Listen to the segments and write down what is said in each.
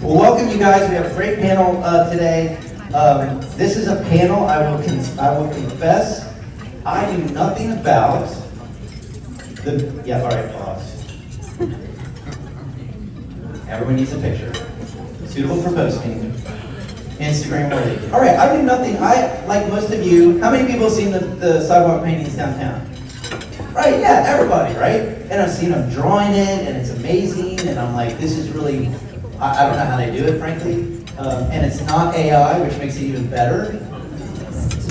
Well, welcome you guys. We have a great panel today. This is a panel, I will confess, I knew nothing about all right, pause. Everyone needs a picture. Suitable for posting. Instagram worthy. All right, I knew nothing. Like most of you, how many people have seen the sidewalk paintings downtown? Right, yeah, everybody, right? And I've seen them drawing it, and it's amazing, and I'm like, this is really, I don't know how they do it, frankly. And it's not AI, which makes it even better.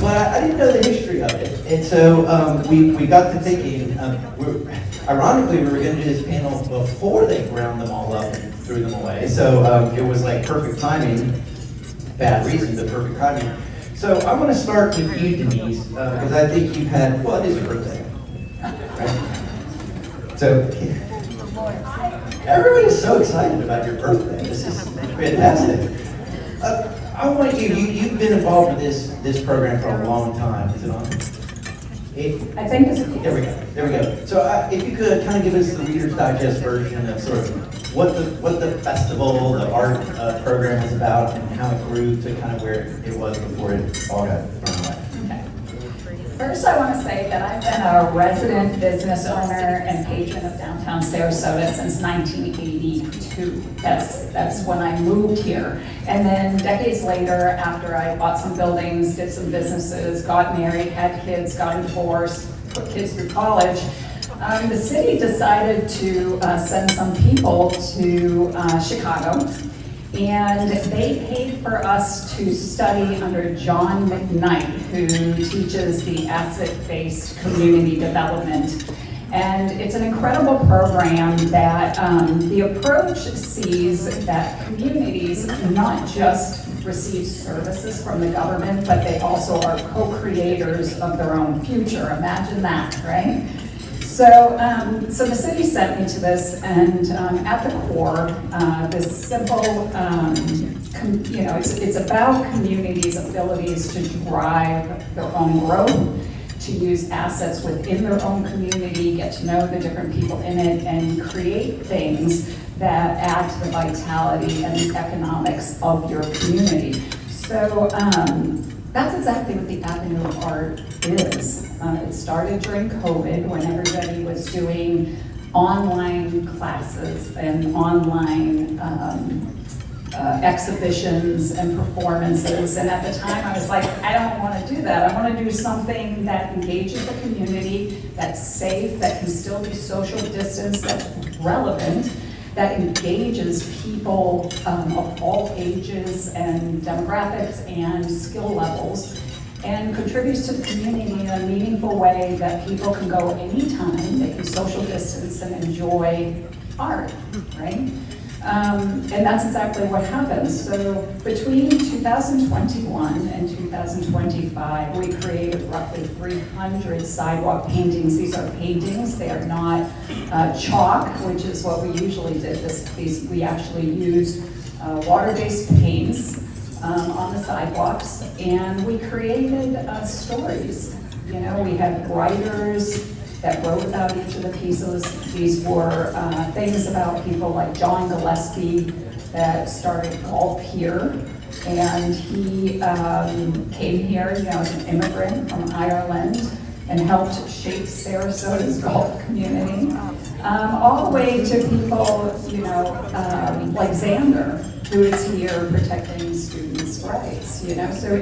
But I didn't know the history of it. And so we got to thinking, ironically, we were going to do this panel before they ground them all up and threw them away. So it was like perfect timing. Bad reason, but perfect timing. So I'm going to start with you, Denise, because I think you've had, well, it is your birthday. Right? So everybody's so excited about your birthday. This is fantastic. I want you've been involved with this program for a long time. Is it on? I think it's There we go. So if you could kind of give us the Reader's Digest version of sort of what the festival, the art program is about, and how it grew to kind of where it was before it all got thrown away. First, I want to say that I've been a resident business owner and patron of downtown Sarasota since 1982. That's when I moved here. And then decades later, after I bought some buildings, did some businesses, got married, had kids, got a divorce, put kids through college, the city decided to send some people to Chicago. And they paid for us to study under John McKnight, who teaches the asset-based community development. And it's an incredible program that the approach sees that communities not just receive services from the government, but they also are co-creators of their own future. Imagine that, right? So the city sent me to this, and at the core, this simple, it's about communities' abilities to drive their own growth, to use assets within their own community, get to know the different people in it, and create things that add to the vitality and the economics of your community. So that's exactly what the Avenue of Art is. It started during COVID when everybody was doing online classes and online exhibitions and performances. And at the time I was like, I don't want to do that. I want to do something that engages the community, that's safe, that can still be social distance, that's relevant, that engages people of all ages and demographics and skill levels, and contributes to the community in a meaningful way that people can go anytime, they can social distance and enjoy art, right? And that's exactly what happens. So between 2021 and 2025, we created roughly 300 sidewalk paintings. These are paintings, they are not chalk, which is what we usually did. We actually used water-based paints on the sidewalks, and we created stories. You know, we had writers that wrote about each of the pieces. These were things about people like John Gillespie that started golf here, and he came here, as an immigrant from Ireland and helped shape Sarasota's golf community, all the way to people, like Xander, who is here protecting students' rights. So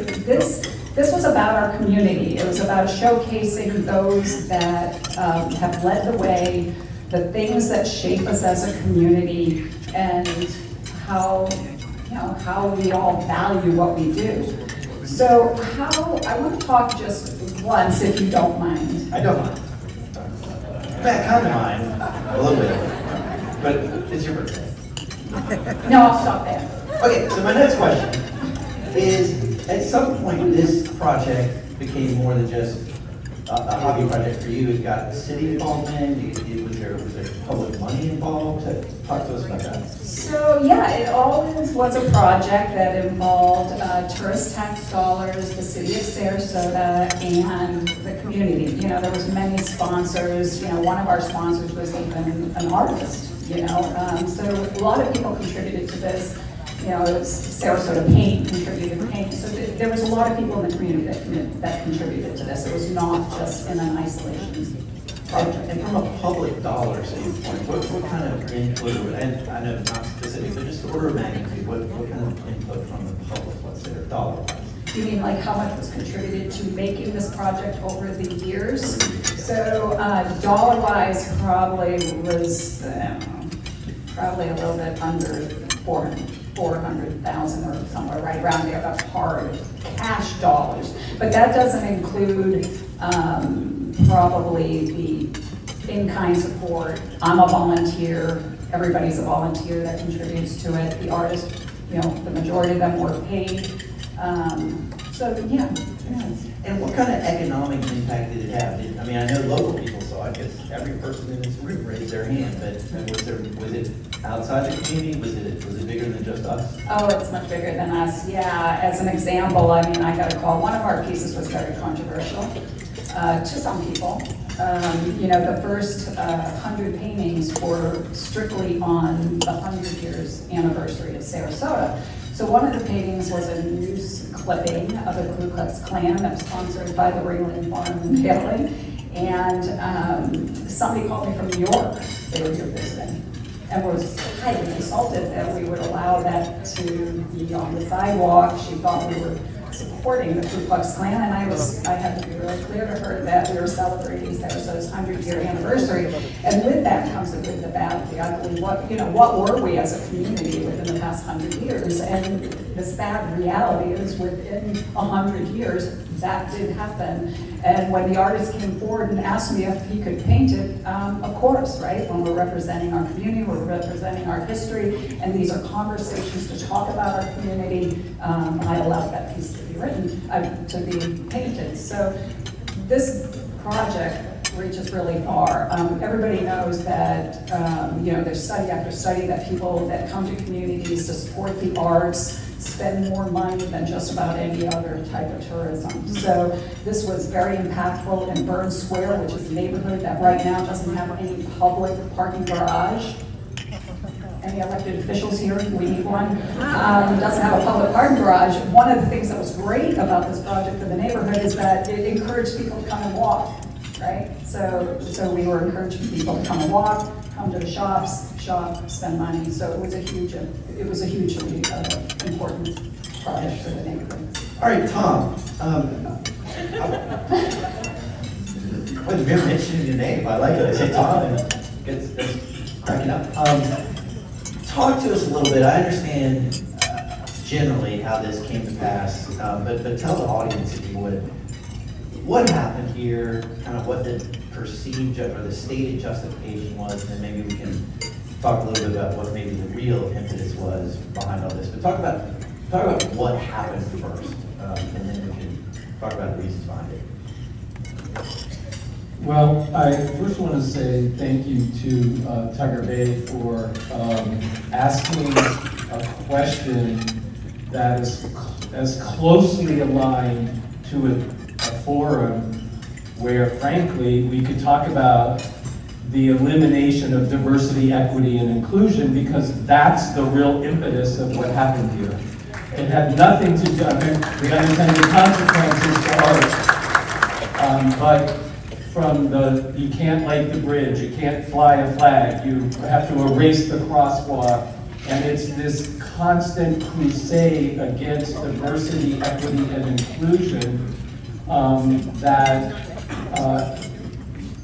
this was about our community. It was about showcasing those that have led the way, the things that shape us as a community, and how we all value what we do. So I want to talk just once, if you don't mind. I don't mind. In fact, kind of mind, a little bit. But it's your birthday. No, I'll stop there. Okay, so my next question is, at some point this project became more than just a hobby project for you. It got city involvement. Was there public money involved? Talk to us about that. So yeah, it always was a project that involved tourist tax dollars, the city of Sarasota, and the community. There was many sponsors. One of our sponsors was even an artist. So a lot of people contributed to this. it was Sarasota Paint contributed paint. So there was a lot of people in the community that contributed to this. It was not just in an isolation project. And from a public dollar standpoint, what kind of input, and I know not specific, but just order of magnitude, what kind of input from the public was there, dollar-wise? You mean like how much was contributed to making this project over the years? So dollar-wise probably was, probably a little bit under 400,000 or somewhere right around there, about hard cash dollars. But that doesn't include probably the in-kind support. I'm a volunteer, everybody's a volunteer that contributes to it. The artists, the majority of them were paid. So yeah. And what kind of economic impact did it have? I mean, I know local people saw it, because every person in this room raised their hand, but was it outside the community? Was it bigger than just us? Oh, it's much bigger than us, yeah. As an example, I got a call. One of our pieces was very controversial to some people. The first 100 paintings were strictly on the 100 years anniversary of Sarasota. So one of the paintings was a news clipping of the Ku Klux Klan that was sponsored by the Ringling Farm and Failing. And somebody called me from New York. They were here visiting and was highly insulted that we would allow that to be on the sidewalk. She thought we were supporting the Ku Klux Klan, and I had to be really clear to her that we were celebrating Sarasota's 100-year anniversary. And with that comes the good, the bad, the ugly. What were we as a community within the past 100 years? And the sad reality is within 100 years, that did happen. And when the artist came forward and asked me if he could paint it, of course, right? When we're representing our community, we're representing our history, and these are conversations to talk about our community. I allowed that piece to be written, to be painted. So this project reaches really far. Everybody knows that, there's study after study that people that come to communities to support the arts spend more money than just about any other type of tourism. So this was very impactful in Burns Square, which is a neighborhood that right now doesn't have any public parking garage. Any elected officials here? We need one. Doesn't have a public parking garage. One of the things that was great about this project for the neighborhood is that it encouraged people to come and walk, right? So we were encouraging people to come and walk, come to the shops, shop, spend money. So it was a hugely important project for the neighborhood. All right, Tom. Well, you're mentioning your name. I like it. I say Tom, and it's cracking up. Talk to us a little bit. I understand generally how this came to pass, but tell the audience, if you would, what happened here, kind of what the perceived or the stated justification was, and then maybe we can talk a little bit about what maybe the real impetus was behind all this. But talk about what happened first, and then we can talk about the reasons behind it. Well, I first want to say thank you to Tiger Bay for asking a question that is as closely aligned to a forum where, frankly, we could talk about the elimination of diversity, equity, and inclusion, because that's the real impetus of what happened here. It had nothing to do, the unintended consequences to art, but from you can't light the bridge, you can't fly a flag, you have to erase the crosswalk, and it's this constant crusade against diversity, equity, and inclusion that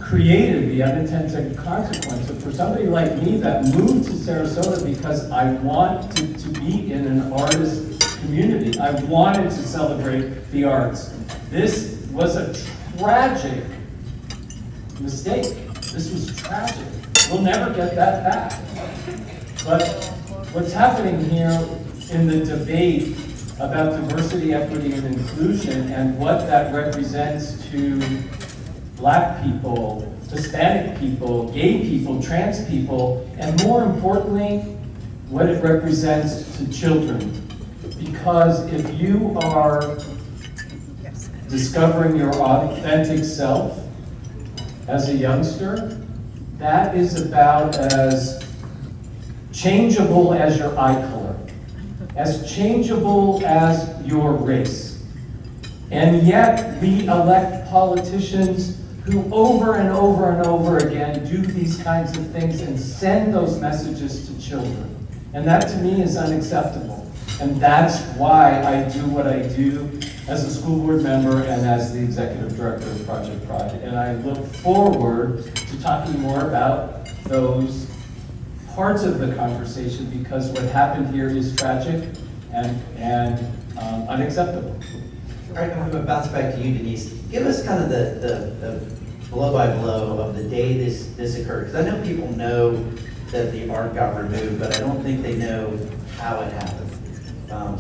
created the unintended consequence. So for somebody like me that moved to Sarasota because I wanted to be in an artist community, I wanted to celebrate the arts. This was a tragic mistake. This was tragic. We'll never get that back. But what's happening here in the debate about diversity, equity, and inclusion and what that represents to Black people, Hispanic people, gay people, trans people, and more importantly, what it represents to children. Because if you are discovering your authentic self as a youngster, that is about as changeable as your eye color. as changeable as your race. And yet we elect politicians who over and over and over again do these kinds of things and send those messages to children. And that to me is unacceptable. And that's why I do what I do as a school board member and as the executive director of Project Pride. And I look forward to talking more about those parts of the conversation, because what happened here is tragic and unacceptable. All right, I'm gonna bounce back to you, Denise. Give us kind of the blow by blow of the day this occurred. Because I know people know that the art got removed, but I don't think they know how it happened.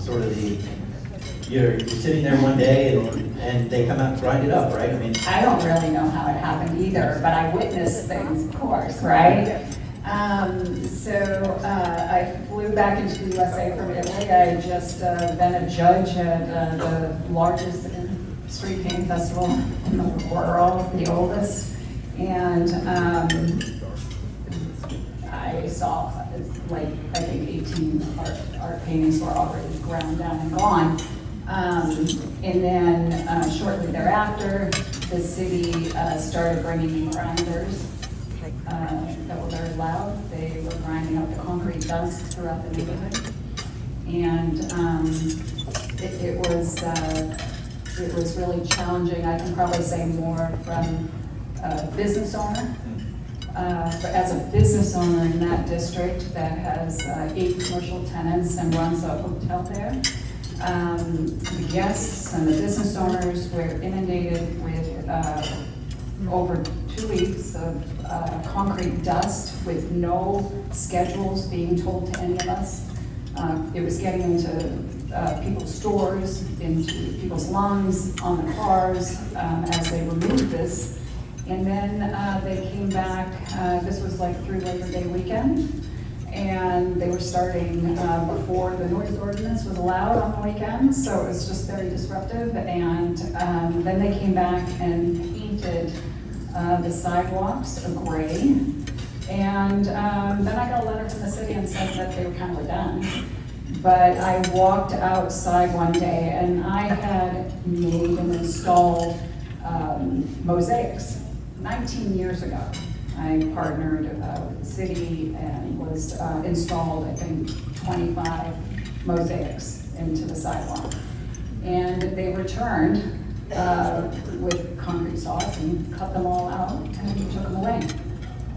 Sort of you're sitting there one day and they come out and grind it up, right? I mean, I don't really know how it happened either, but I witnessed things, of course, right? I flew back into the USA from Italy. I had just been a judge at the largest street painting festival in the world, the oldest. And I saw, like, I think 18 art paintings were already ground down and gone. And then shortly thereafter, the city started bringing in grinders that were very loud. They were grinding up the concrete dust throughout the neighborhood. And it was really challenging. I can probably say more from a business owner. But as a business owner in that district that has 8 commercial tenants and runs a hotel there, the guests and the business owners were inundated with over 2 weeks of concrete dust with no schedules being told to any of us. It was getting into people's stores, into people's lungs, on the cars as they removed this. And then they came back, this was like through Labor Day weekend, and they were starting before the noise ordinance was allowed on the weekend, so it was just very disruptive. And then they came back and painted the sidewalks a gray. And then I got a letter from the city and said that they were kind of done. But I walked outside one day and I had made and installed mosaics 19 years ago. I partnered with the city and was installed, I think, 25 mosaics into the sidewalk. And they returned with concrete saws and cut them all out and took them away.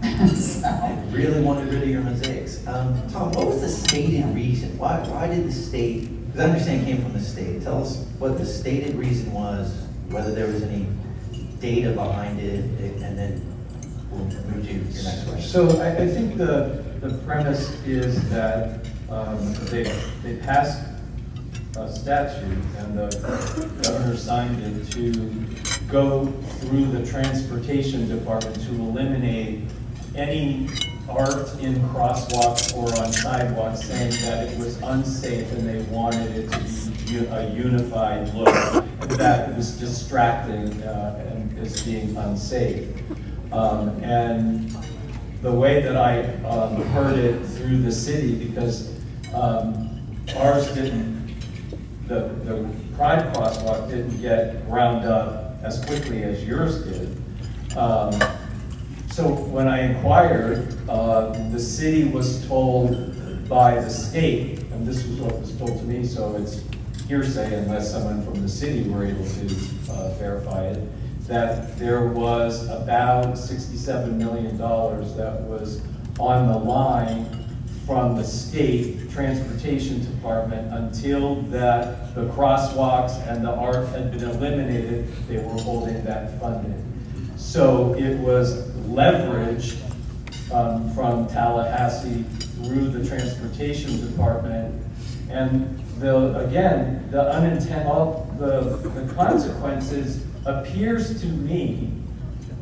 I really wanted rid of your mosaics. Tom, what was the stated reason? Why did the state, because I understand it came from the state. Tell us what the stated reason was, whether there was any data behind it, and then we'll move to your next question. So I think the premise is that they passed a statute and the governor signed it to go through the transportation department to eliminate any art in crosswalks or on sidewalks, saying that it was unsafe and they wanted it to be a unified look, and that it was distracting and as being unsafe. And the way that I heard it through the city, because ours didn't, the Pride crosswalk didn't get ground up as quickly as yours did. So when I inquired, the city was told by the state, and this was what was told to me, so it's hearsay unless someone from the city were able to verify it, that there was about $67 million that was on the line from the state transportation department until that the crosswalks and the art had been eliminated. They were holding that funding. So it was leveraged from Tallahassee through the transportation department, and the consequences appears to me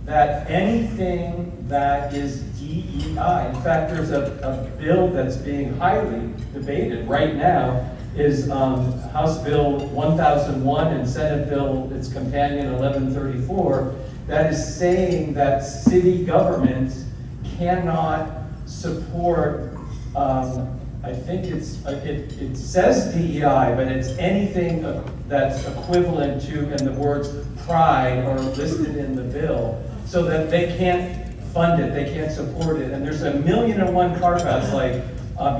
that anything that is DEI, in fact, there's a bill that's being highly debated right now, is House Bill 1001 and Senate Bill, its companion 1134, that is saying that city governments cannot support I think it says DEI, but it's anything that's equivalent to, and the words pride are listed in the bill, so that they can't fund it, they can't support it. And there's 1,000,001 carve-outs, like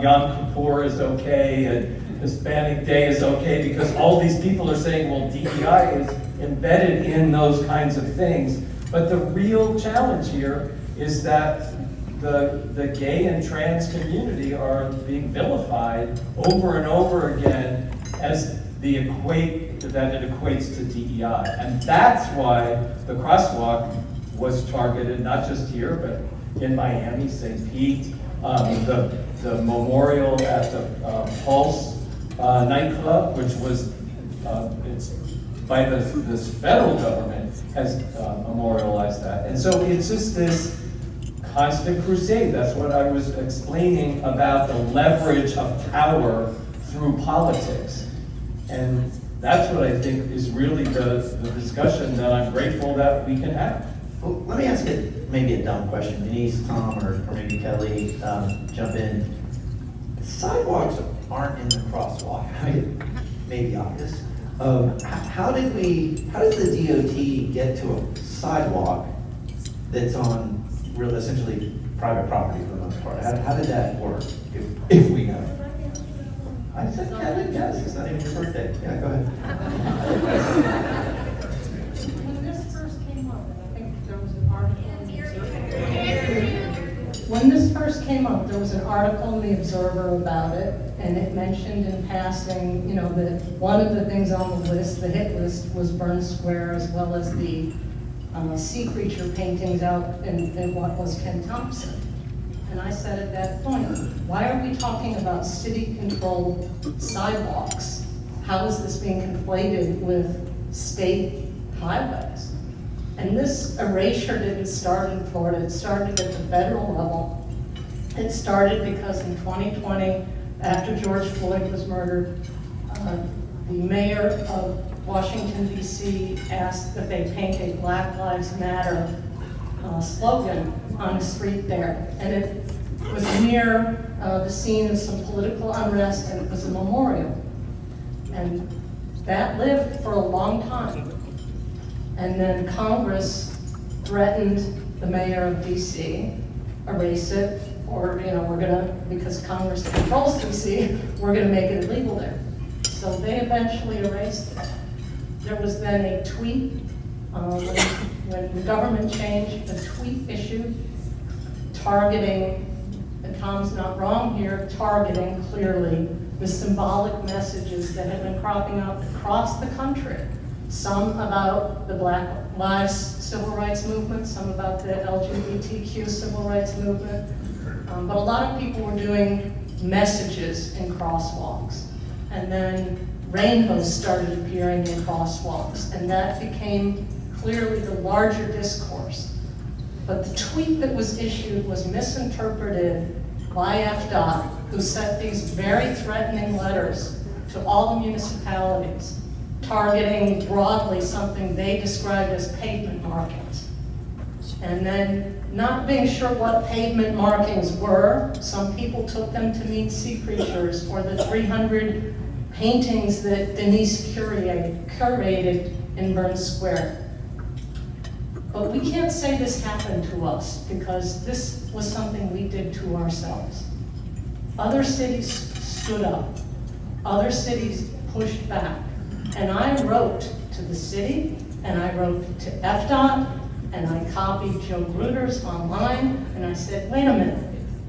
Yom Kippur is okay, and Hispanic Day is okay, because all these people are saying, well, DEI is embedded in those kinds of things. But the real challenge here is that the gay and trans community are being vilified over and over again as that it equates to DEI. And that's why the crosswalk was targeted, not just here, but in Miami, St. Pete, the memorial at the Pulse nightclub, which was, it's by this federal government has memorialized that. And so it's just this constant crusade. That's what I was explaining about the leverage of power through politics. And that's what I think is really the discussion that I'm grateful that we can have. Well, let me ask it maybe a dumb question. Denise, Tom, or maybe Kelly, jump in. Sidewalks aren't in the crosswalk, right? Maybe obvious. How does the DOT get to a sidewalk that's on essentially private property for the most part? How did that work, if we know? I said Kelly, yes, it's not even your birthday. Yeah, go ahead. When this first came up, and I think there was an article in the Observer. When this first came up, there was an article in the Observer about it, and it mentioned in passing, that one of the things on the list, the hit list, was Byrne Square, as well as the sea creature paintings out in what was Ken Thompson. And I said at that point, why are we talking about city-controlled sidewalks? How is this being conflated with state highways? And this erasure didn't start in Florida, it started at the federal level. It started because in 2020, after George Floyd was murdered, the mayor of Washington, D.C. asked that they paint a Black Lives Matter slogan on a street there. And it was near the scene of some political unrest, and it was a memorial. And that lived for a long time. And then Congress threatened the mayor of DC, erase it, or we're gonna, because Congress controls DC, we're gonna make it illegal there. So they eventually erased it. There was then a tweet, when the government changed, a tweet issued targeting, and Tom's not wrong here, targeting clearly the symbolic messages that have been cropping up across the country. Some about the Black Lives Civil Rights Movement, some about the LGBTQ Civil Rights Movement. But a lot of people were doing messages in crosswalks. And then rainbows started appearing in crosswalks, and that became clearly the larger discourse. But the tweet that was issued was misinterpreted by FDOT, who sent these very threatening letters to all the municipalities, targeting broadly something they described as pavement markings. And then, not being sure what pavement markings were, some people took them to mean sea creatures or the 300 paintings that Denise curated in Byrne Square. But we can't say this happened to us, because this was something we did to ourselves. Other cities stood up. Other cities pushed back. And I wrote to the city, and I wrote to FDOT, and I copied Joe Gruters online, and I said, wait a minute,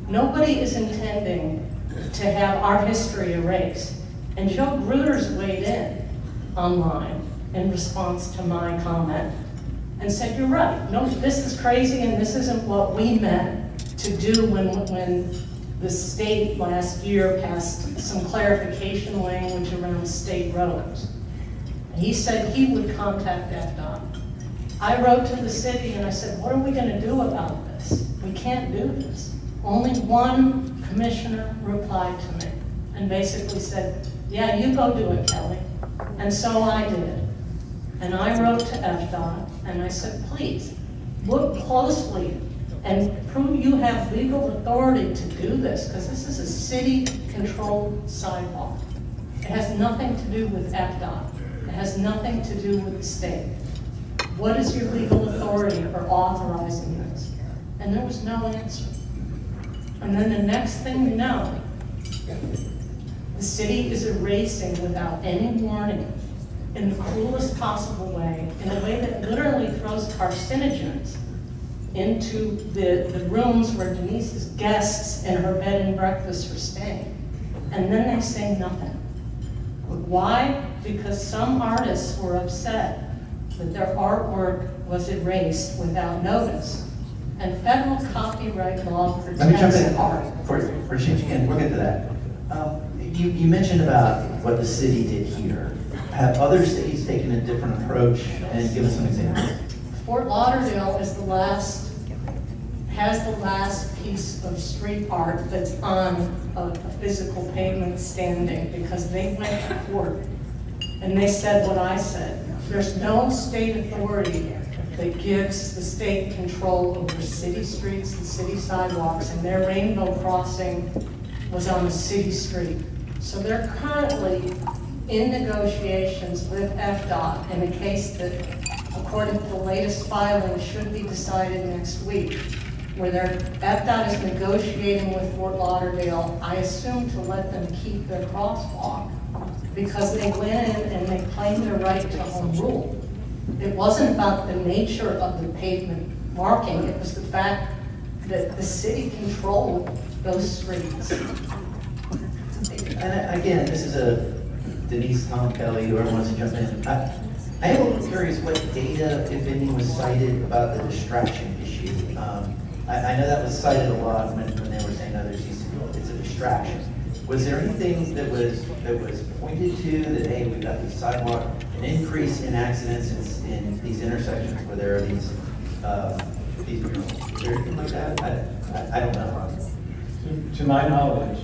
nobody is intending to have our history erased. And Joe Gruters weighed in online in response to my comment and said, you're right, no, this is crazy, and this isn't what we meant to do when the state last year passed some clarification language around state roads. And he said he would contact FDOT. I wrote to the city and I said, what are we gonna do about this? We can't do this. Only one commissioner replied to me and basically said, yeah, you go do it, Kelly. And so I did. And I wrote to FDOT and I said, please, look closely and prove you have legal authority to do this, because this is a city-controlled sidewalk. It has nothing to do with FDOT. It has nothing to do with the state. What is your legal authority for authorizing this? And there was no answer. And then the next thing you know, the city is erasing without any warning, in the cruelest possible way, in a way that literally throws carcinogens into the rooms where Denise's guests and her bed and breakfast are staying. And then they say nothing. Why? Because some artists were upset that their artwork was erased without notice. And federal copyright law Let me jump protects in. art. For changing in, we'll get to that. You mentioned about what the city did here. Have other cities taken a different approach? And give us some examples. Fort Lauderdale is has the last piece of street art that's on a physical pavement standing, because they went to court and they said what I said. There's no state authority that gives the state control over city streets and city sidewalks, and their rainbow crossing was on a city street. So they're currently in negotiations with FDOT in a case that, according to the latest filing, should be decided next week, where FDOT is negotiating with Fort Lauderdale, I assume, to let them keep their crosswalk, because they went in and they claimed their right to home rule. It wasn't about the nature of the pavement marking, it was the fact that the city controlled those streets. And again, this is a Denise, Tom, Kelly, whoever wants to jump in. I am a little curious what data, if any, was cited about the distraction issue. I know that was cited a lot when they were saying, no, it's a distraction. Was there anything that was pointed to that, hey, we've got these sidewalk, an increase in accidents in these intersections where there are these murals? Is there anything like that? I don't know. To my knowledge,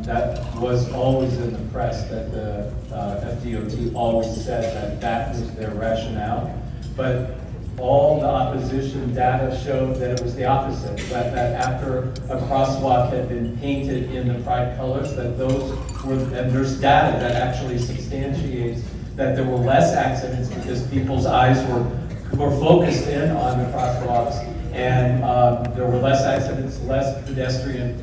that was always in the press, that the FDOT always said that was their rationale. But all the opposition data showed that it was the opposite, that after a crosswalk had been painted in the pride colors, that those were, and there's data that actually substantiates that there were less accidents because people's eyes were focused in on the crosswalks, and there were less accidents, less pedestrian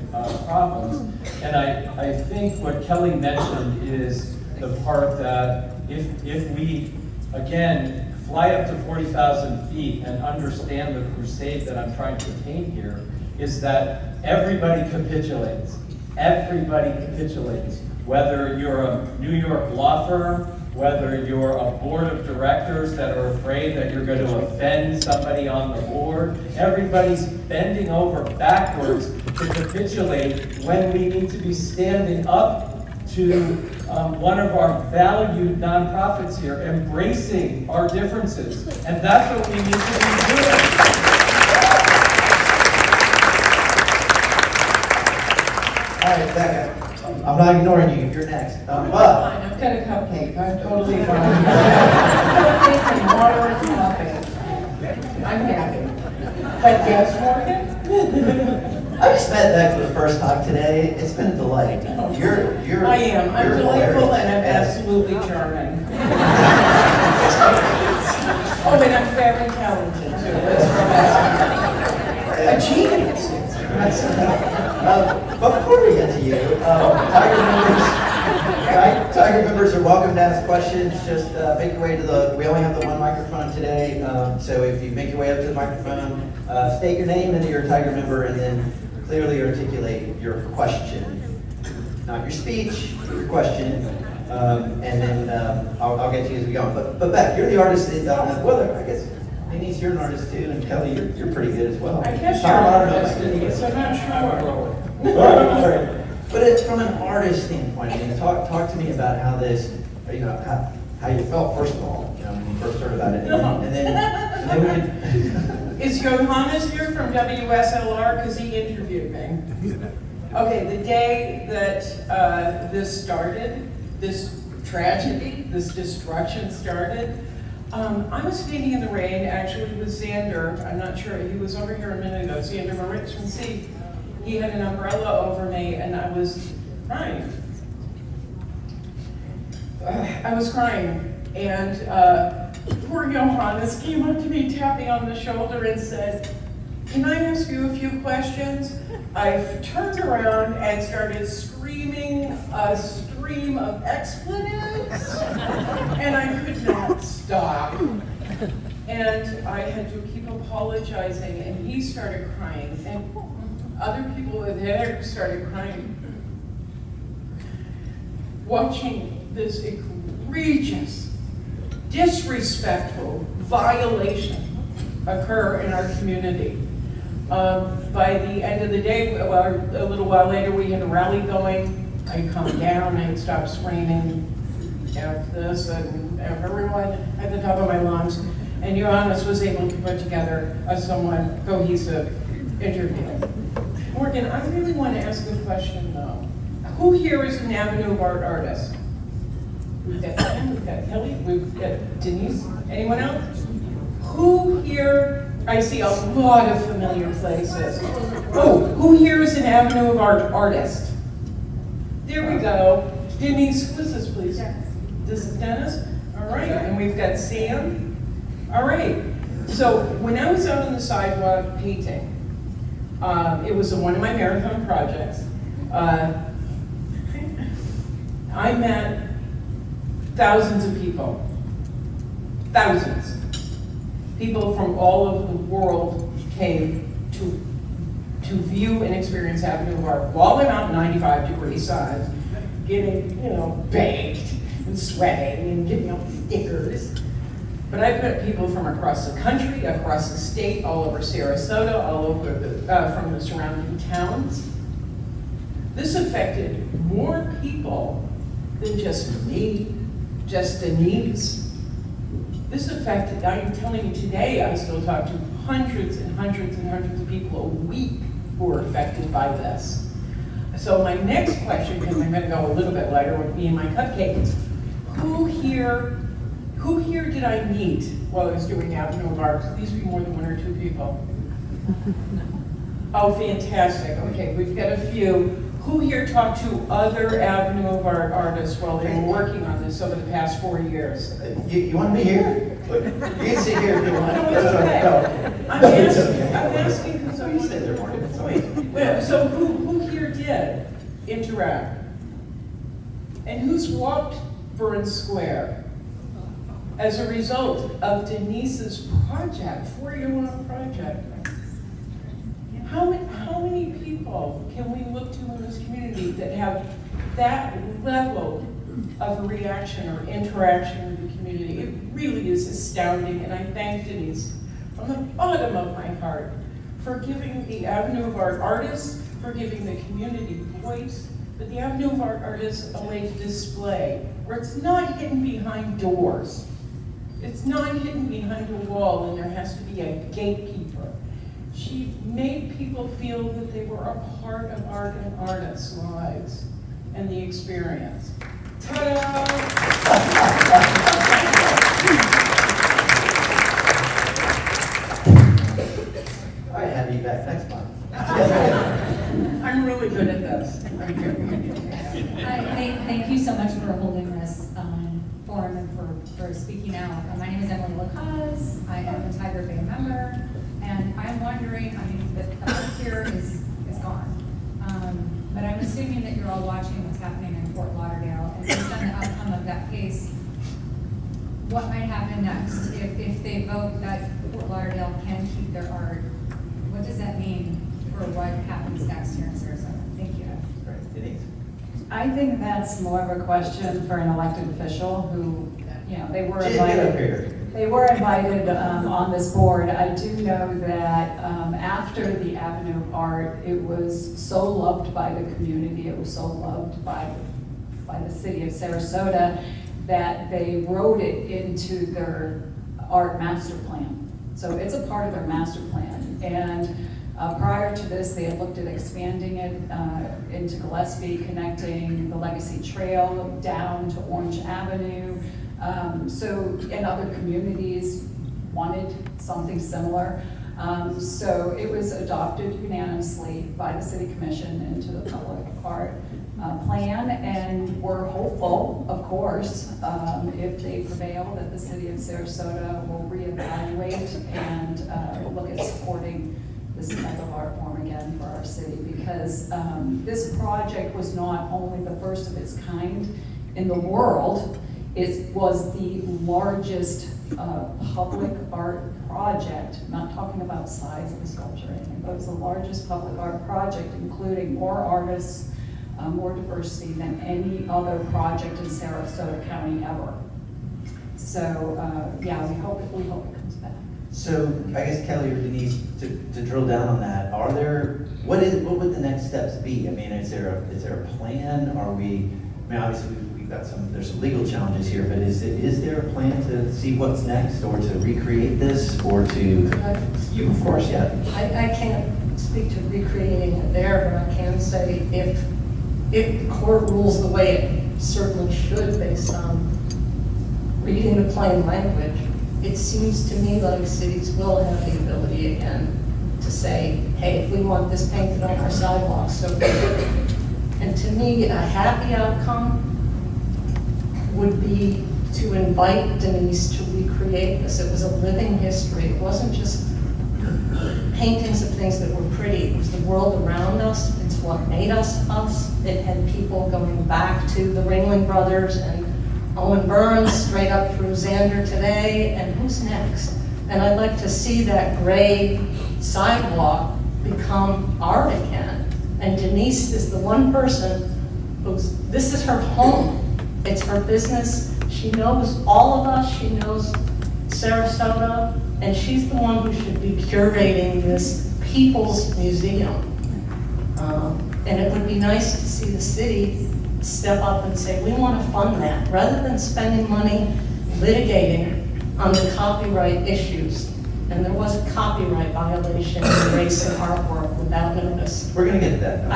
problems. And I think what Kelly mentioned is the part that if we, again, fly up to 40,000 feet and understand the crusade that I'm trying to paint here, is that everybody capitulates. Everybody capitulates. Whether you're a New York law firm, whether you're a board of directors that are afraid that you're going to offend somebody on the board, everybody's bending over backwards to capitulate when we need to be standing up to one of our valued nonprofits here, embracing our differences. And that's what we need to be doing. All right, Becca, I'm not ignoring you, you're next. But I've got a cupcake, I'm totally fine. Cupcake and water and coffee. I'm happy. But yes, Morgan? I just met Beck for the first time today. It's been a delight. You're I am. I'm you're delightful hilarious. and I'm absolutely charming. Oh, and I'm very talented too. Let's throw that out. A genius. But before we get to you, Tiger members are welcome to ask questions. Just make your way to we only have the one microphone today, so if you make your way up to the microphone, state your name and you're a Tiger member, and then clearly articulate your question. Not your speech, your question, and then I'll get to you as we go on. But Beck, you're the artist, well, I guess Denise, you're an artist too, and Kelly, you're pretty good as well. I guess you're an artist, Denise, I'm not sure. All right. But from an artist standpoint, I mean, talk to me about how this, how you felt first of all, when you first heard about it, and then we can. Is Johannes here from WSLR? Because he interviewed me. Okay, the day that this started, this tragedy, this destruction started, I was standing in the rain, actually with Xander. I'm not sure, he was over here a minute ago. Xander Maritzman, he had an umbrella over me and I was crying. I was crying, and poor Johannes came up to me, tapping on the shoulder and said, "Can I ask you a few questions?" I turned around and started screaming a stream of expletives, and I could not stop. And I had to keep apologizing, and he started crying, and other people there started crying. Watching this egregious, disrespectful violation occur in our community. By the end of the day, well, a little while later, we had a rally going. I'd come down, I'd stop screaming, F this, and everyone at the top of my lungs. And Johannes was able to put together a somewhat cohesive interview. Morgan, I really want to ask a question though. Who here is an Avenue of Art artist? We've got Tim, we've got Kelly, we've got Denise. Anyone else? Who here, I see a lot of familiar places. Oh, who here is an Avenue of Art artist? There we go. Denise, who's this, please? This is Dennis? All right, and we've got Sam. All right, so when I was out on the sidewalk painting, it was one of my marathon projects. I met thousands of people. Thousands. People from all over the world came to view and experience Avenue of Art while I'm out in 95 degree sun, getting, baked and sweating and giving out stickers. But I've met people from across the country, across the state, all over Sarasota, all over from the surrounding towns. This affected more people than just me, just Denise. This affected, I'm telling you today, I still talk to hundreds and hundreds and hundreds of people a week who are affected by this. So my next question, because I'm gonna go a little bit lighter with me and my cupcakes, who here did I meet while I was doing Avenue of Art? Please be more than one or two people. Oh, fantastic. Okay, we've got a few. Who here talked to other Avenue of Art artists while they were working on this over the past 4 years? You want me here? You can sit here if you want. No, it's okay. I'm asking because So you sit there, Morgan. It's amazing. Well, so who here did interact? And who's walked Burns Square as a result of Denise's project, 4-year-long project? How many people can we look to in this community that have that level of reaction or interaction with the community? It really is astounding, and I thank Denise from the bottom of my heart for giving the Avenue of Art artists, for giving the community voice, but the Avenue of Art artists a way to display, where it's not hidden behind doors. It's not hidden behind a wall, and there has to be a gatekeeper. She made people feel that they were a part of art and artists' lives and the experience. Ta-da! I have you back next month. I'm really good at this. Hi, thank you so much for holding this forum and for speaking out. My name is Emily Lacaz. I am a Tiger Bay member, and I'm wondering, the art here is gone. But I'm assuming that you're all watching what's happening in Fort Lauderdale, and based on the outcome of that case, what might happen next if they vote that Fort Lauderdale can keep their art? What does that mean for what happens next here in Sarasota? Thank you. Denise? I think that's more of a question for an elected official who, they were Jim, get up invited. here. They were invited on this board. I do know that after the Avenue of Art, it was so loved by the community, it was so loved by the city of Sarasota, that they wrote it into their art master plan. So it's a part of their master plan. And prior to this, they had looked at expanding it into Gillespie, connecting the Legacy Trail down to Orange Avenue. And other communities wanted something similar. So it was adopted unanimously by the city commission into the public art plan, and we're hopeful, of course, if they prevail, that the city of Sarasota will reevaluate and look at supporting this type of art form again for our city, because this project was not only the first of its kind in the world, it was the largest public art project, not talking about size of the sculpture or anything, but it was the largest public art project, including more artists, more diversity than any other project in Sarasota County ever. So, yeah, we hope it comes back. So I guess Kelly or Denise, to drill down on that, what would the next steps be? I mean, is there a plan? Obviously there's some legal challenges here, but is there a plan to see what's next, or to recreate this, or to, you of course, yeah. I can't speak to recreating it there, but I can say if the court rules the way it certainly should based on reading the plain language, it seems to me like cities will have the ability again to say, hey, if we want this painted on our sidewalks, so be it. And to me, a happy outcome would be to invite Denise to recreate this. It was a living history. It wasn't just paintings of things that were pretty. It was the world around us. It's what made us us. It had people going back to the Ringling Brothers and Owen Burns straight up through Xander today, and who's next? And I'd like to see that gray sidewalk become art again. And Denise is the one person this is her home. It's her business. She knows all of us. She knows Sarasota, and she's the one who should be curating this people's museum. And it would be nice to see the city step up and say, we want to fund that, rather than spending money litigating on the copyright issues. And there was a copyright violation in erasing artwork without notice. We're going to get to that.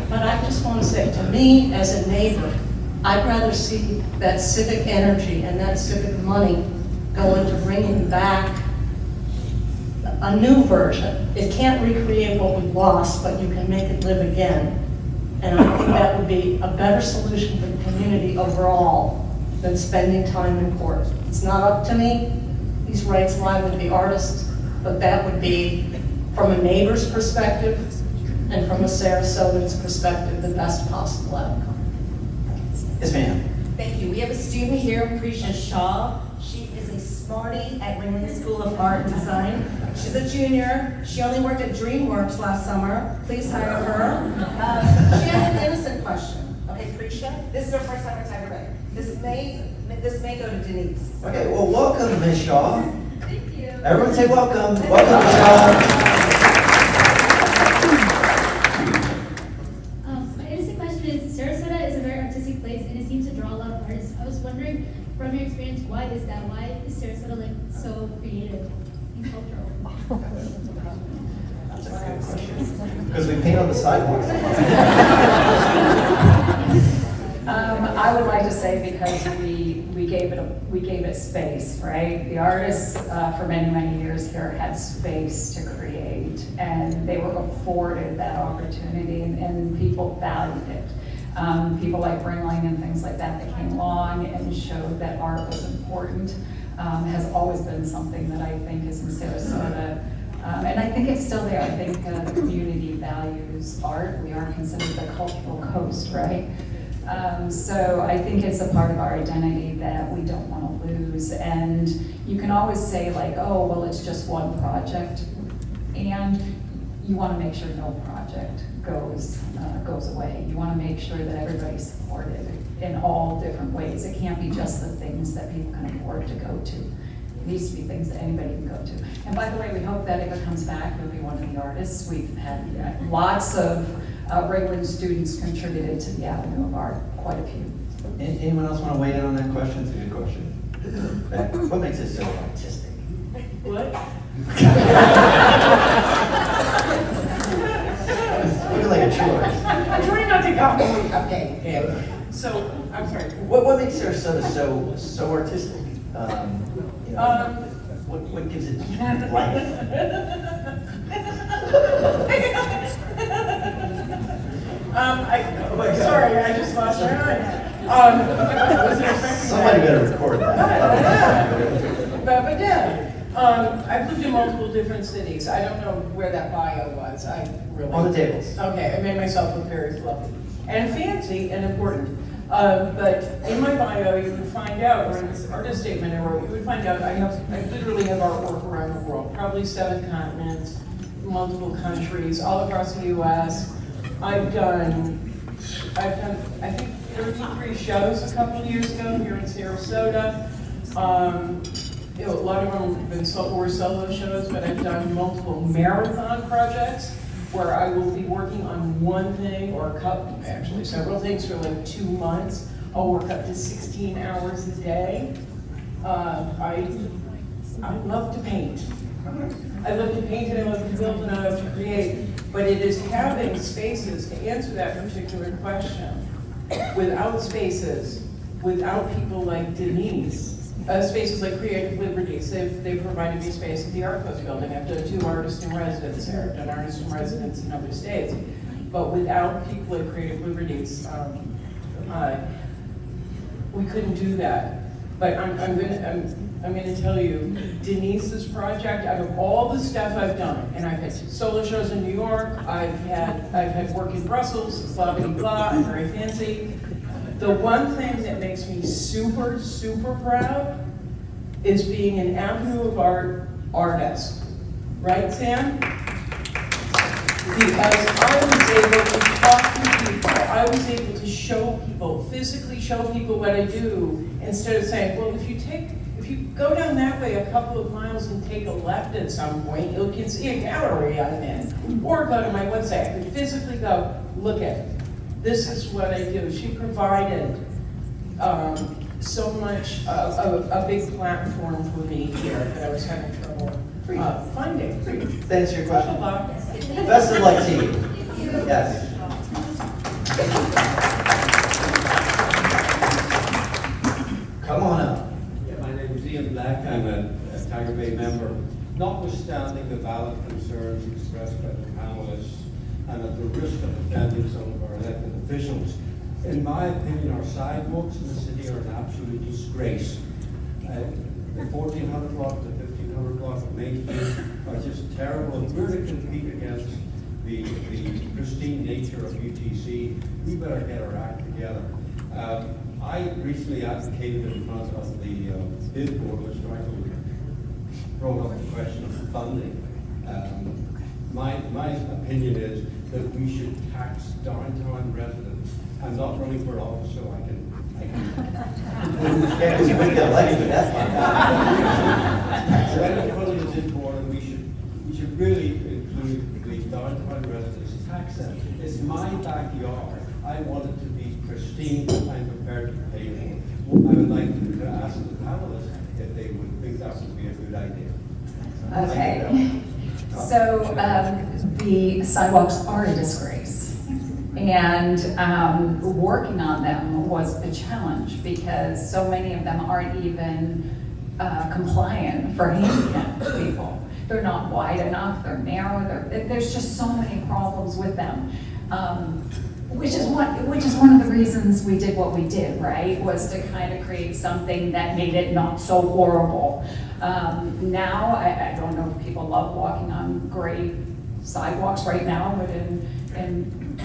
But I just want to say, to me, as a neighbor, I'd rather see that civic energy and that civic money go into bringing back a new version. It can't recreate what we've lost, but you can make it live again. And I think that would be a better solution for the community overall than spending time in court. It's not up to me. These rights lie with the artist, but that would be, from a neighbor's perspective and from a Sarasotan's perspective, the best possible outcome. Yes, ma'am. Thank you. We have a student here, Prisha Shaw. She is a Smarty at Ringling School of Art and Design. She's a junior. She only worked at DreamWorks last summer. Please hire her. She has an innocent question. Okay, Prisha, this is her first time at Tiger Bay. This may go to Denise. Okay, well, welcome, Ms. Shaw. Thank you. Everyone say welcome. Welcome, Ms. Shaw. My innocent question is, Sarasota is a very artistic place and it seems to draw a lot of artists. I was wondering, from your experience, why is that? Why is Sarasota so creative and cultural? That's a good question. Because we paint on the sidewalks. I would like to say because we gave it space, right? The artists for many years here had space to create, and they were afforded that opportunity, and people valued it. People like Ringling and things like that came along and showed that art was important. Has always been something that I think is in Sarasota. And I think it's still there. I think the community values art. We are considered the cultural coast, right? So I think it's a part of our identity that we don't want to lose. And you can always say like, oh, well, it's just one project. And you want to make sure no project goes away. You want to make sure that everybody's supported in all different ways. It can't be just the things that people can afford to go to. It needs to be things that anybody can go to. And by the way, we hope that if it comes back, you'll be one of the artists. We've had lots of Ringling students contributed to the Avenue of Art, quite a few. Anyone else want to weigh in on that question? It's a good question. Beck, what makes it so artistic? What? Looking like a chore. I'm trying not to go. Okay. So So, I'm sorry. What makes Sarasota so artistic? You know, what gives it life? Sorry, I just lost my mind. Wasn't expecting Somebody that. better record that. But yeah, I've lived in multiple different cities. I don't know where that bio was. I really. On the tables. Okay, I made myself look very fluffy and fancy and important. But in my bio, you would find out, or in this artist statement I wrote, you would find out I literally have artwork around the world, probably 7 continents, multiple countries, all across the U.S. I've done, I think 33 shows a couple of years ago here in Sarasota. A lot of them have been were solo shows, but I've done multiple marathon projects where I will be working on one thing or a couple, actually several things for like 2 months. I'll work up to 16 hours a day. I love to paint. I love to paint and I love to build and I love to create, but it is having spaces to answer that particular question. Without spaces, without people like Denise, spaces like Creative Liberties, they've provided me space at the Art Coast building. I've done 2 artists in residence there, I've done artists in residence in other states. But without people at Creative Liberties, we couldn't do that. But I'm gonna tell you, Denise's project, out of all the stuff I've done, and I've had solo shows in New York, I've had work in Brussels, blah, blah, blah, I'm very fancy. The one thing that makes me super, super proud is being an Avenue of Art artist. Right, Sam? Because I was able to talk to people, I was able to show people, physically show people what I do, instead of saying, well, if you go down that way a couple of miles and take a left at some point, you can see a gallery I'm in. Or go to my website, I could physically go, look at it. This is what I do. She provided so much, a big platform for me here that I was having trouble finding. Does that answer your question? Best of luck to you. Yes. Come on up. Yeah, my name is Ian Black. I'm a Tiger Bay member. Notwithstanding the valid concerns expressed by the panelists, and at the risk of offending some of our elected officials, in my opinion, our sidewalks in the city are an absolute disgrace. The 1400 block, the 1500 block of Main Street are just terrible, and we're to compete against the pristine nature of UTC. We better get our act together. I recently advocated in front of the bid board, which frankly brought up the question of funding. My opinion is that we should tax downtown residents. I'm not running for office, so I can. Yeah, because you wouldn't get elected with that So I'm in front of the bid board, and we should really include the downtown residents, tax them. It's my backyard. I want it to be pristine. I'm prepared to pay for it. I would like to ask the panelists if they would think that would be a good idea. Okay. So the sidewalks are a disgrace. And working on them was a challenge because so many of them aren't even compliant for handicapped people. They're not wide enough, they're narrow, there's just so many problems with them. Which is one of the reasons we did what we did, right? Was to kind of create something that made it not so horrible. Now, I don't know if people love walking on gray sidewalks right now, but in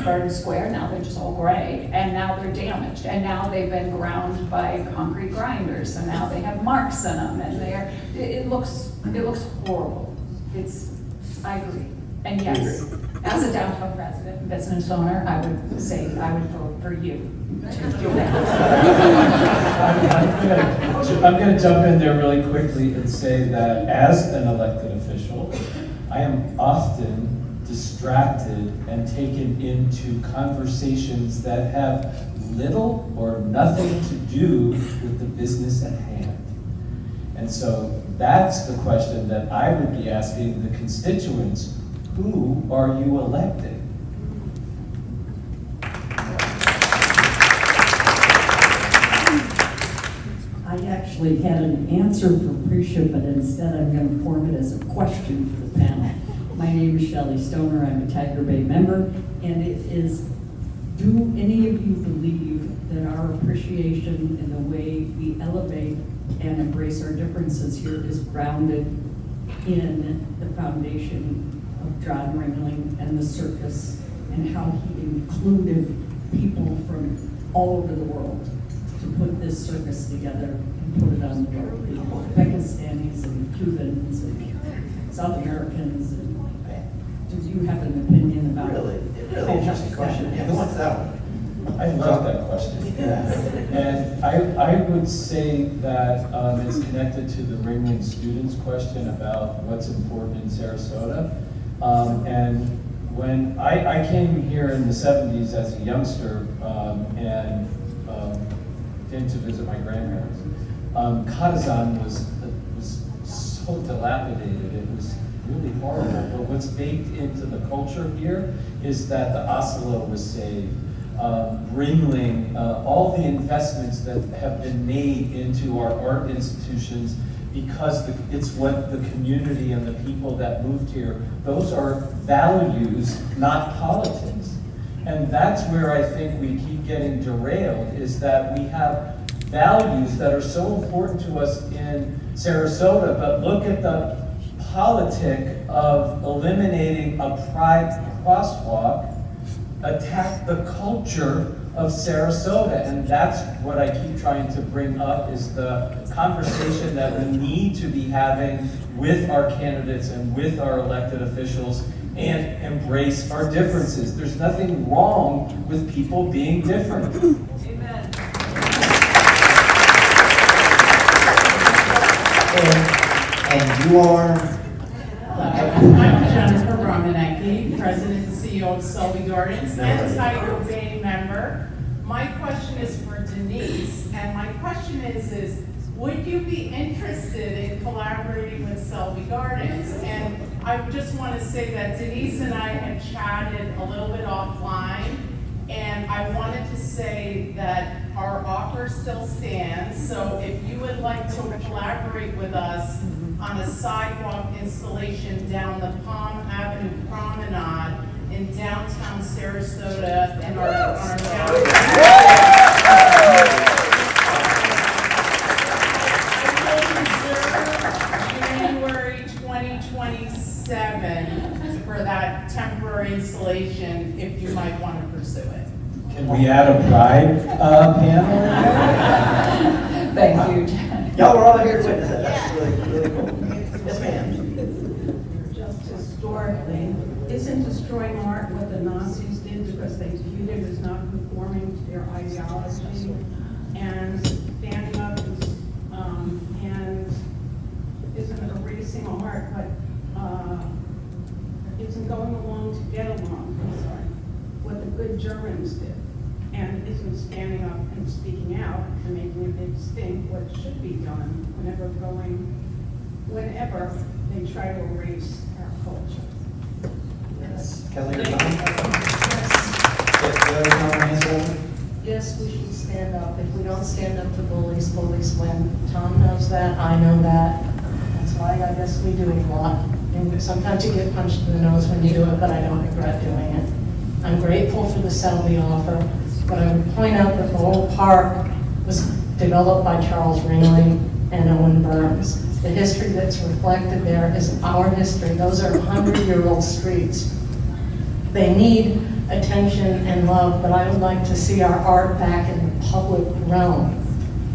Garden Square, now they're just all gray, and now they're damaged, and now they've been ground by concrete grinders, so now they have marks in them, and it looks horrible. I agree. And yes, as a downtown resident and business owner, I would say I would vote for you to do that. I'm going to jump in there really quickly and say that as an elected official, I am often distracted and taken into conversations that have little or nothing to do with the business at hand. And so that's the question that I would be asking the constituents. Who are you electing? I actually had an answer for Prisha, but instead I'm going to form it as a question for the panel. My name is Shelley Stoner. I'm a Tiger Bay member, and it is, do any of you believe that our appreciation in the way we elevate and embrace our differences here is grounded in the foundation of John Ringling and the circus and how he included people from all over the world to put this circus together and put it on the road. The Pakistanis and Cubans and South Americans. And do you have an opinion about Really interesting question. Yeah, who wants that one? I love that question. And I would say that it's connected to the Ringling students question about what's important in Sarasota. And when I came here in the 70s as a youngster and came to visit my grandparents, Katazan was so dilapidated. It was really horrible. But what's baked into the culture here is that the Oslo was saved. Ringling, all the investments that have been made into our art institutions, because it's what the community and the people that moved here, those are values, not politics. And that's where I think we keep getting derailed, is that we have values that are so important to us in Sarasota, but look at the politic of eliminating a pride crosswalk, attack the culture of Sarasota. And that's what I keep trying to bring up, is the conversation that we need to be having with our candidates and with our elected officials, and embrace our differences. There's nothing wrong with people being different. Amen. And you are? I'm Jennifer Romanecki, President and CEO of Selby Gardens and Tiger Bay member. My question is for Denise, and my question is would you be interested in collaborating with Selby Gardens? And I just want to say that Denise and I had chatted a little bit offline, and I wanted to say that our offer still stands. So if you would like to collaborate with us on a sidewalk installation down the Palm Avenue Promenade in downtown Sarasota and our downtown. January 2027 for that temporary installation, if you might want to pursue it. Can we add a pride panel? Thank you, Jen. Y'all were all here to witness that. That's really, really cool. Yes, ma'am. Just historically, isn't destroying art what the Nazis did because they viewed it as not conforming to their ideology? And standing up and isn't erasing art, but isn't going along to get along, sorry, what the good Germans did, and isn't standing up and speaking out and making a big stink what should be done whenever they try to erase our culture. Yes. Kelly, your comment? Yes, we should stand up. If we don't stand up to bullies, bullies win. Tom knows that, I know that. That's why I guess we do it a lot. And sometimes you get punched in the nose when you do it, but I don't regret doing it. I'm grateful for the Selby offer, but I would point out that the whole park was developed by Charles Ringling and Owen Burns. The history that's reflected there is our history. Those are 100-year-old streets. They need attention and love, but I would like to see our art back in the public realm.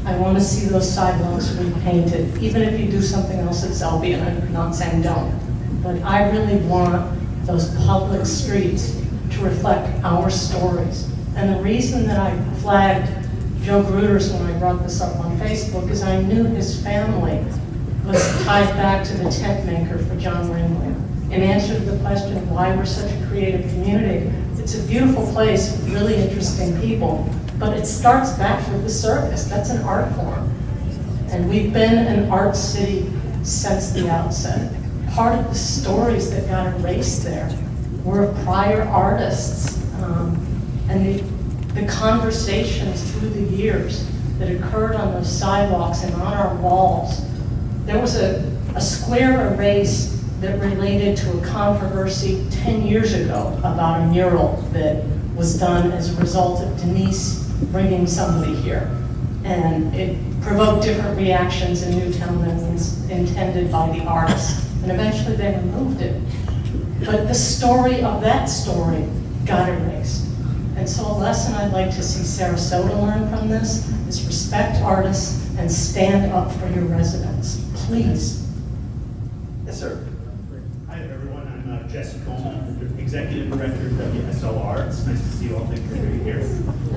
I want to see those sidewalks repainted, even if you do something else at Selby, and I'm not saying don't. But I really want those public streets to reflect our stories. And the reason that I flagged Joe Gruters when I brought this up on Facebook is I knew his family was tied back to the tent maker for John Ringling. In answer to the question of why we're such a creative community, it's a beautiful place with really interesting people, but it starts back with the circus. That's an art form. And we've been an art city since the outset. Part of the stories that got erased there were prior artists, and the conversations through the years that occurred on those sidewalks and on our walls. There was a square erase that related to a controversy 10 years ago about a mural that was done as a result of Denise bringing somebody here. And it provoked different reactions in Newtown than was intended by the artist. And eventually they removed it. But the story of that story got erased. And so a lesson I'd like to see Sarasota learn from this is respect artists and stand up for your residents. Please. Yes, sir. Hi, everyone. I'm Jesse Coleman, Executive Director of WSLR. It's nice to see you all. Thank you for being here.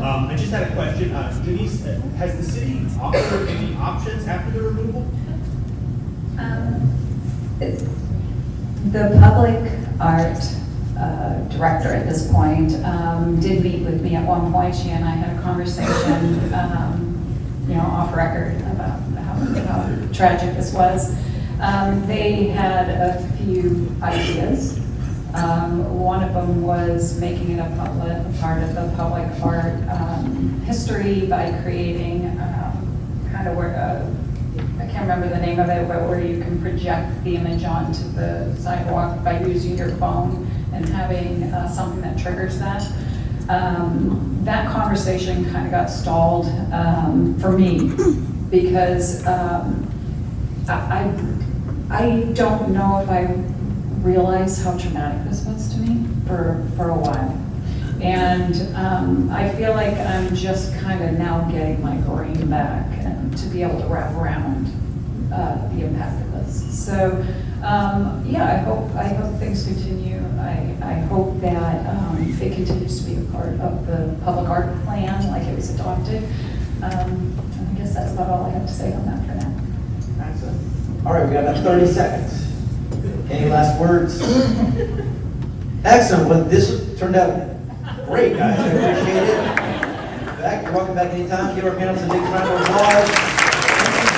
I just had a question. Denise, has the city offered any options after the removal? The public art director at this point did meet with me at one point. She and I had a conversation, off record about how tragic this was. They had a few ideas. One of them was making it a part of the public art history by creating kind of where I can't remember the name of it, but where you can project the image onto the sidewalk by using your phone and having something that triggers that. That conversation kind of got stalled for me because I don't know if I realized how traumatic this was to me for a while. And I feel like I'm just kind of now getting my brain back and to be able to wrap around the impact of this. So I hope things continue. I hope that it continues to be a part of the public art plan like it was adopted. I guess that's about all I have to say on that for now. Excellent. All right, we got about 30 seconds. Any last words? Excellent. Well, this turned out great, guys. I appreciate it. You're welcome back anytime. Give our panelists a big round of applause.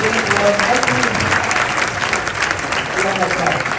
Thank you, Jim, for our